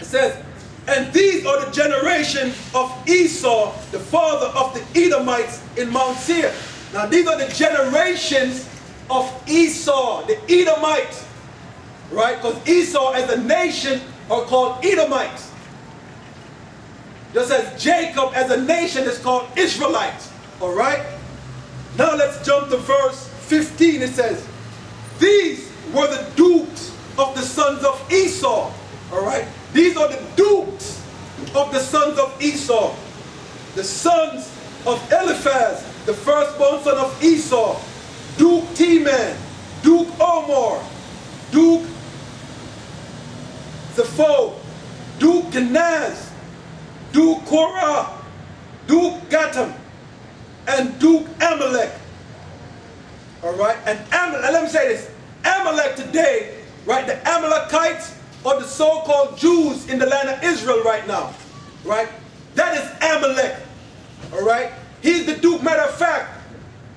It says, and these are the generation of Esau, the father of the Edomites in Mount Seir. Now these are the generations of Esau, the Edomites. Right? Because Esau as a nation are called Edomites. Just as Jacob as a nation is called Israelites. Alright? Now let's jump to verse 15. It says, these were the dukes of the sons of Esau. Alright? These are the dukes of the sons of Esau. The sons of Eliphaz, the firstborn son of Esau. Duke Teman, Duke Omar, Duke Zepho, Duke Kenaz, Duke Korah, Duke Gatam, and Duke Amalek. Alright, and Amalek, let me say this. Amalek today, right, the Amalekites are the so-called Jews in the land of Israel right now. Right? That is Amalek. Alright? He's the Duke. Matter of fact,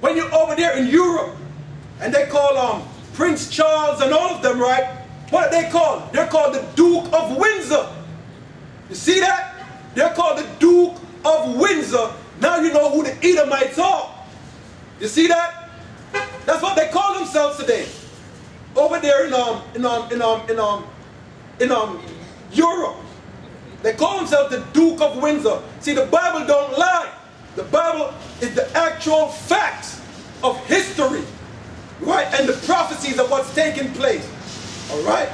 when you're over there in Europe, and they call Prince Charles and all of them, right? What are they called? They're called the Duke of Windsor. You see that? They're called the Duke of Windsor. Now you know who the Edomites are. You see that? That's what they call themselves today. Over there in Europe. They call themselves the Duke of Windsor. See, the Bible don't lie. The Bible is the actual facts of history, right? And the prophecies of what's taking place. All right?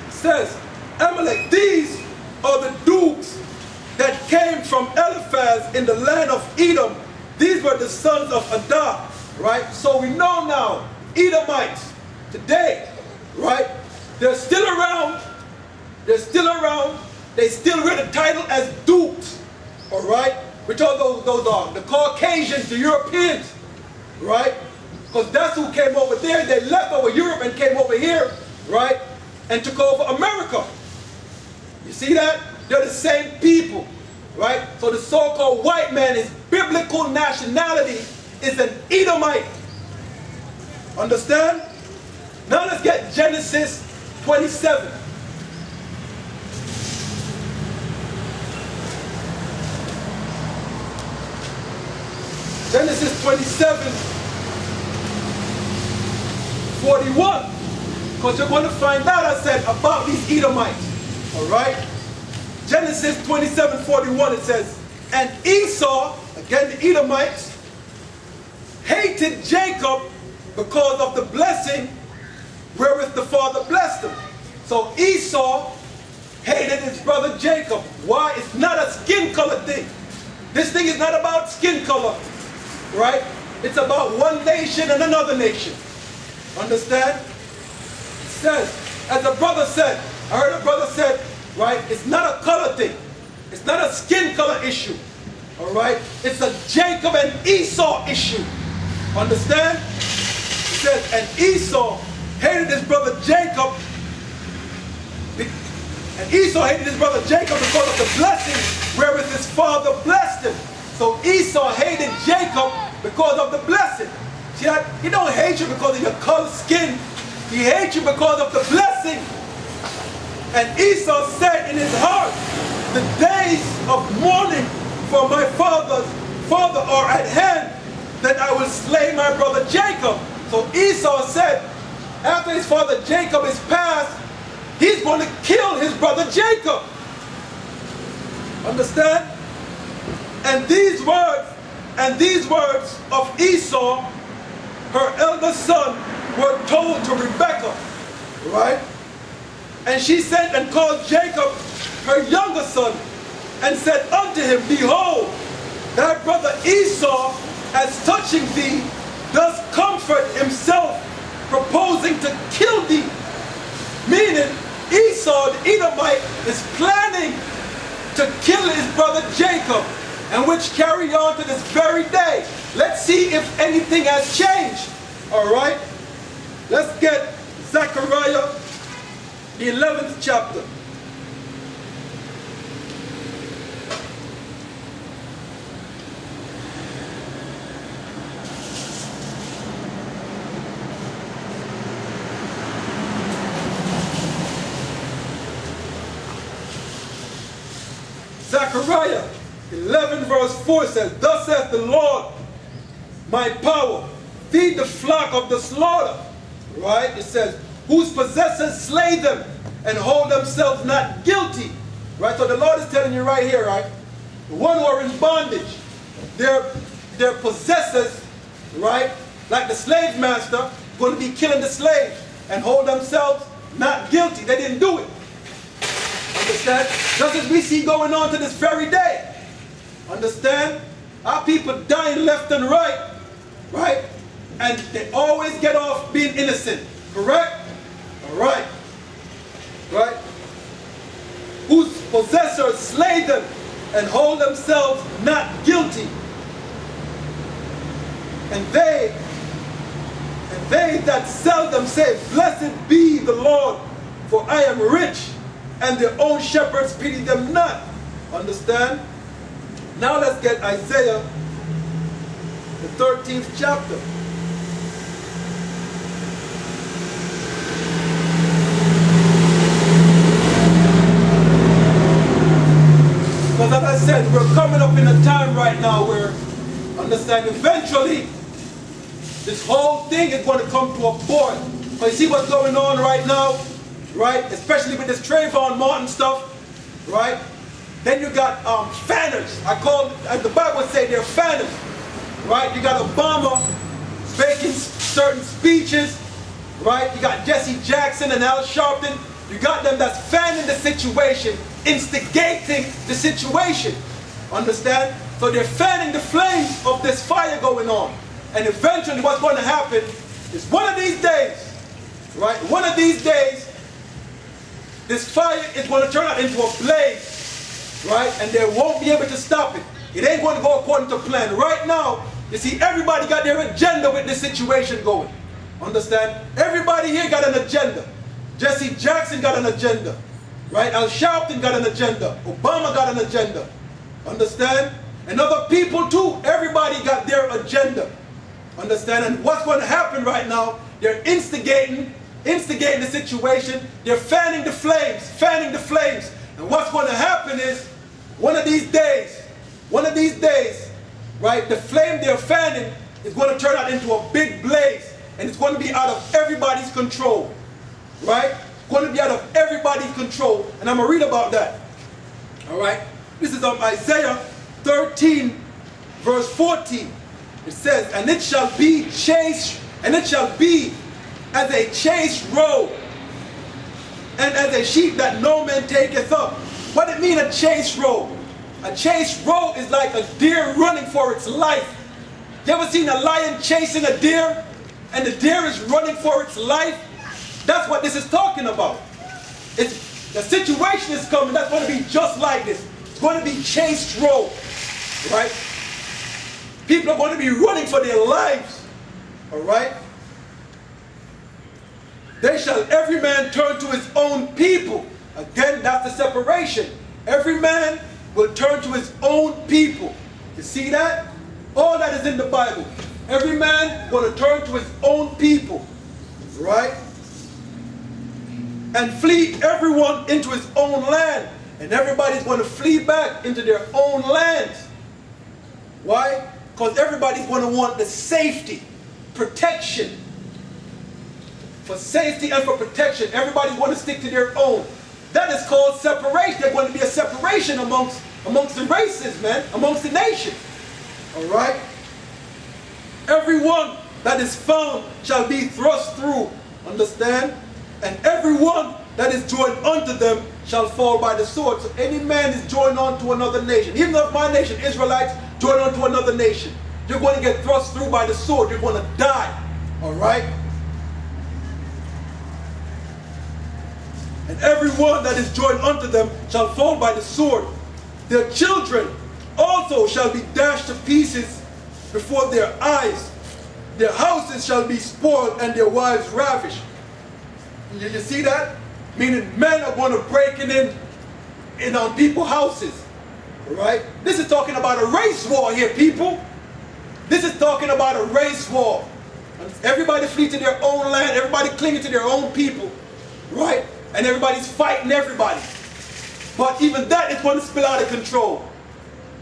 It says, Amalek, these are the dukes that came from Eliphaz in the land of Edom. These were the sons of Adar, right? So we know now, Edomites, today, right? They're still around. They're still around. They still wear the title as dukes, all right? Which are those are the Caucasians, the Europeans, right? Because that's who came over there. They left over Europe and came over here, right? And took over America. You see that? They're the same people, right? So the so-called white man, his biblical nationality is an Edomite. Understand? Now let's get Genesis 27. Genesis 27, 41. Because you're going to find out, I said, about these Edomites. Alright? Genesis 27, 41, it says, and Esau, again the Edomites, hated Jacob because of the blessing wherewith the father blessed him. So Esau hated his brother Jacob. Why? It's not a skin color thing. This thing is not about skin color. Right? It's about one nation and another nation. Understand? It says, as a brother said, I heard a brother said, right, it's not a color thing. It's not a skin color issue. Alright? It's a Jacob and Esau issue. Understand? It says, and Esau hated his brother Jacob. And Esau hated his brother Jacob because of the blessing wherewith his father blessed him. So Esau hated Jacob because of the blessing. See, he don't hate you because of your color skin. He hates you because of the blessing. And Esau said in his heart, the days of mourning for my father are at hand, that I will slay my brother Jacob. So Esau said, after his father Jacob is passed, he's going to kill his brother Jacob. Understand? And these words of Esau, her eldest son, were told to Rebekah, right? And she sent and called Jacob, her younger son, and said unto him, behold, thy brother Esau, as touching thee, does comfort himself, proposing to kill thee. Meaning, Esau, the Edomite, is planning to kill his brother Jacob, and which carry on to this very day. Let's see if anything has changed. All right? Let's get Zechariah, the 11th chapter. Zechariah 11 verse 4 says, thus saith the Lord, my power, feed the flock of the slaughter. Right? It says, whose possessors slay them and hold themselves not guilty. Right? So the Lord is telling you right here, right? The one who are in bondage, their possessors, right? Like the slave master, going to be killing the slave and hold themselves not guilty. They didn't do it. Understand? Just as we see going on to this very day. Understand? Our people dying left and right. Right? And they always get off being innocent. Correct? Alright. Right? Whose possessors slay them and hold themselves not guilty. And they that sell them say, blessed be the Lord, for I am rich, and their own shepherds pity them not. Understand? Now let's get Isaiah, the 13th chapter. Because as I said, we're coming up in a time right now where, understand, eventually, this whole thing is going to come to a boil. So you see what's going on right now, right? Especially with this Trayvon Martin stuff, right? Then you got fanners. As the Bible says, they're fanners, right? You got Obama making certain speeches, right? You got Jesse Jackson and Al Sharpton. You got them that's fanning the situation, instigating the situation. Understand? So they're fanning the flames of this fire going on. And eventually what's going to happen is one of these days, right? One of these days, this fire is going to turn out into a blaze, right? And they won't be able to stop it. It ain't going to go according to plan. Right now, you see, everybody got their agenda with this situation going. Understand? Everybody here got an agenda. Jesse Jackson got an agenda, right? Al Sharpton got an agenda. Obama got an agenda. Understand? And other people too. Everybody got their agenda. Understand? And what's going to happen right now, they're instigating the situation. They're fanning the flames. And what's going to happen is, one of these days, right, the flame they're fanning is going to turn out into a big blaze. And it's going to be out of everybody's control. Right? It's going to be out of everybody's control. And I'm going to read about that. Alright? This is Isaiah 13, verse 14. It says, and it shall be as a chaste robe, and as a sheep that no man taketh up. What it mean, a chaste robe? A chaste robe is like a deer running for its life. You ever seen a lion chasing a deer, and the deer is running for its life? That's what this is talking about. The situation is coming that's going to be just like this. It's going to be chaste robe, right? People are going to be running for their lives, all right? They shall every man turn to his own people. Again, that's the separation. Every man will turn to his own people. You see that? All that is in the Bible. Every man going to turn to his own people, right? And flee everyone into his own land. And everybody's going to flee back into their own lands. Why? Because everybody's going to want the safety, protection. For safety and for protection, everybody's going to stick to their own. That is called separation. There's going to be a separation amongst the races, man, amongst the nation. All right? Everyone that is found shall be thrust through. Understand? And everyone that is joined unto them shall fall by the sword. So any man is joined unto another nation. Even if my nation, Israelites, join unto another nation, you're going to get thrust through by the sword. You're going to die. All right? And everyone that is joined unto them shall fall by the sword. Their children also shall be dashed to pieces before their eyes. Their houses shall be spoiled and their wives ravished. You see that? Meaning men are going to break in on people's houses. Right? This is talking about a race war here, people. This is talking about a race war. Everybody flee to their own land. Everybody clinging to their own people. Right? And everybody's fighting everybody. But even that is going to spill out of control.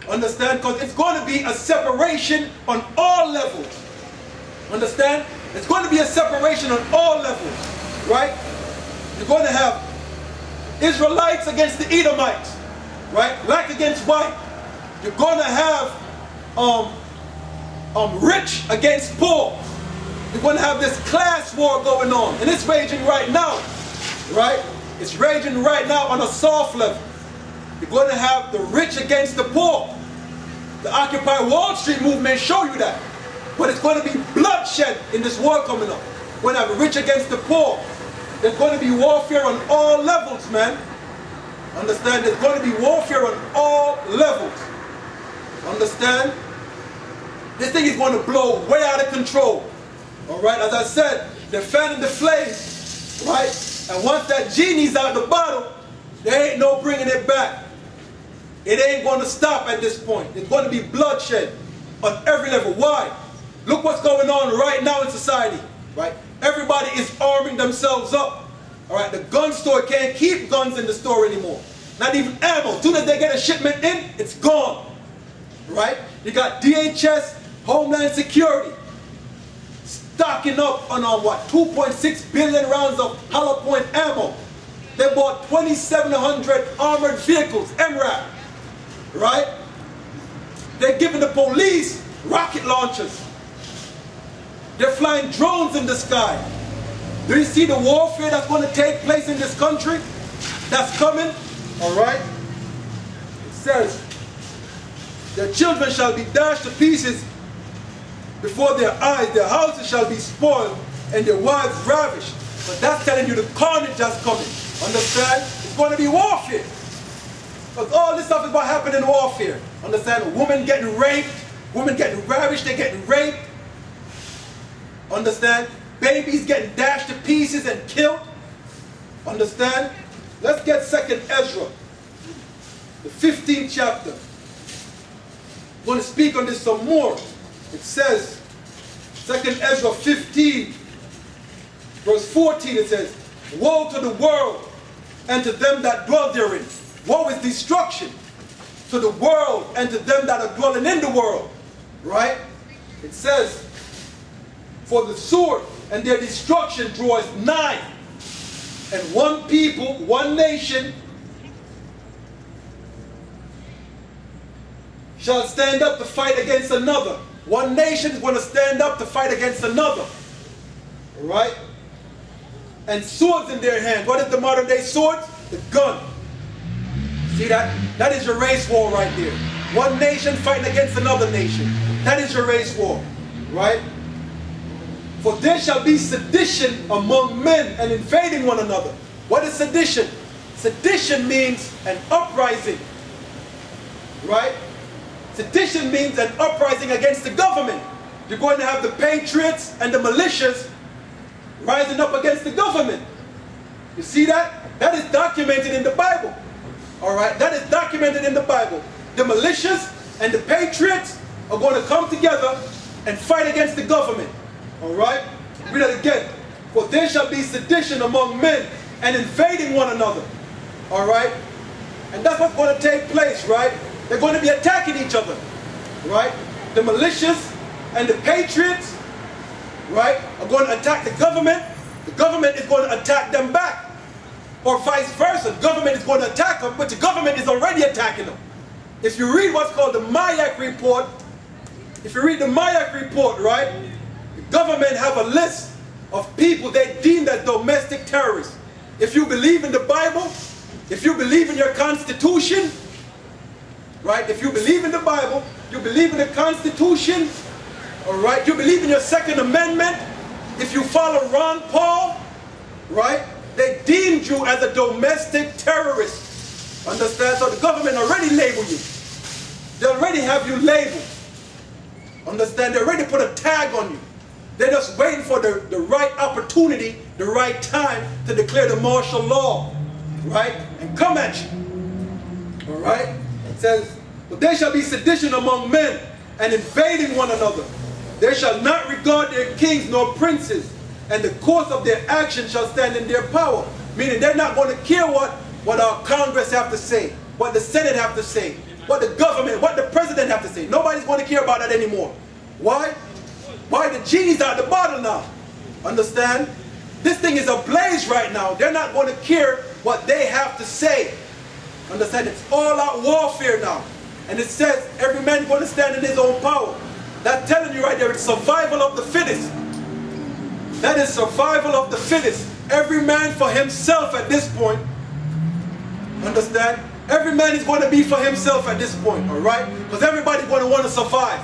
Understand? Because it's going to be a separation on all levels. Understand? It's going to be a separation on all levels. Right? You're going to have Israelites against the Edomites. Right? Black against white. You're going to have rich against poor. You're going to have this class war going on. And it's raging right now. Right? It's raging right now on a soft level. You're going to have the rich against the poor. The Occupy Wall Street movement show you that. But it's going to be bloodshed in this war coming up. We're going to have rich against the poor. There's going to be warfare on all levels, man. Understand? There's going to be warfare on all levels. Understand? This thing is going to blow way out of control. Alright, as I said, they're fanning the flames. Right? And once that genie's out of the bottle, there ain't no bringing it back. It ain't going to stop at this point. It's going to be bloodshed on every level. Why? Look what's going on right now in society. Right? Everybody is arming themselves up. Alright, the gun store can't keep guns in the store anymore. Not even ammo. As soon as they get a shipment in, it's gone. Right? You got DHS, Homeland Security, stocking up on 2.6 billion rounds of hollow point ammo. They bought 2,700 armored vehicles, MRAP. Right? They're giving the police rocket launchers. They're flying drones in the sky. Do you see the warfare that's going to take place in this country? That's coming. Alright? It says, their children shall be dashed to pieces before their eyes. Their houses shall be spoiled and their wives ravished. But that's telling you the carnage that's coming. Understand? It's going to be warfare. Because all this stuff is what happened in warfare. Understand? Women getting raped, women getting ravished, they're getting raped. Understand? Babies getting dashed to pieces and killed. Understand? Let's get 2nd Ezra, the 15th chapter. I'm going to speak on this some more. It says, 2nd Ezra 15, verse 14, it says, woe to the world and to them that dwell therein. Woe is destruction to the world and to them that are dwelling in the world. Right? It says, for the sword and their destruction draweth nigh, and one people, one nation, shall stand up to fight against another. One nation is going to stand up to fight against another. Alright? And swords in their hand. What is the modern day swords? The gun. See that? That is your race war right there. One nation fighting against another nation. That is your race war. Right? For there shall be sedition among men and invading one another. What is sedition? Sedition means an uprising. Right? Sedition means an uprising against the government. You're going to have the patriots and the militias rising up against the government. You see that? That is documented in the Bible. Alright? That is documented in the Bible. The militias and the patriots are going to come together and fight against the government. Alright? Read that again. For there shall be sedition among men and invading one another. Alright? And that's what's going to take place, right? They're going to be attacking each other. Right? The militias and the patriots, right, are going to attack the government. The government is going to attack them back. Or vice versa. The government is going to attack them, but the government is already attacking them. If you read what's called the Mayak report, right, the government have a list of people they deemed as domestic terrorists. If you believe in the Bible, if you believe in your Constitution, right, if you believe in the Bible, you believe in the Constitution, alright, you believe in your Second Amendment, if you follow Ron Paul, right, they deemed you as a domestic terrorist. Understand? So the government already labeled you. They already have you labeled. Understand? They already put a tag on you. They're just waiting for the right opportunity, the right time to declare the martial law, right, and come at you. Alright? It says, but there shall be sedition among men and invading one another. They shall not regard their kings nor princes, and the course of their action shall stand in their power. Meaning they're not going to care what what our Congress have to say, what the Senate have to say, what the government, what the president have to say. Nobody's going to care about that anymore. Why? Why? The genie's out the bottle now. Understand? This thing is ablaze right now. They're not going to care what they have to say. Understand? It's all out warfare now. And it says every man is going to stand in his own power. That's telling you right there, it's survival of the fittest. That is survival of the fittest. Every man for himself at this point. Understand? Every man is going to be for himself at this point, all right? Because everybody's going to want to survive.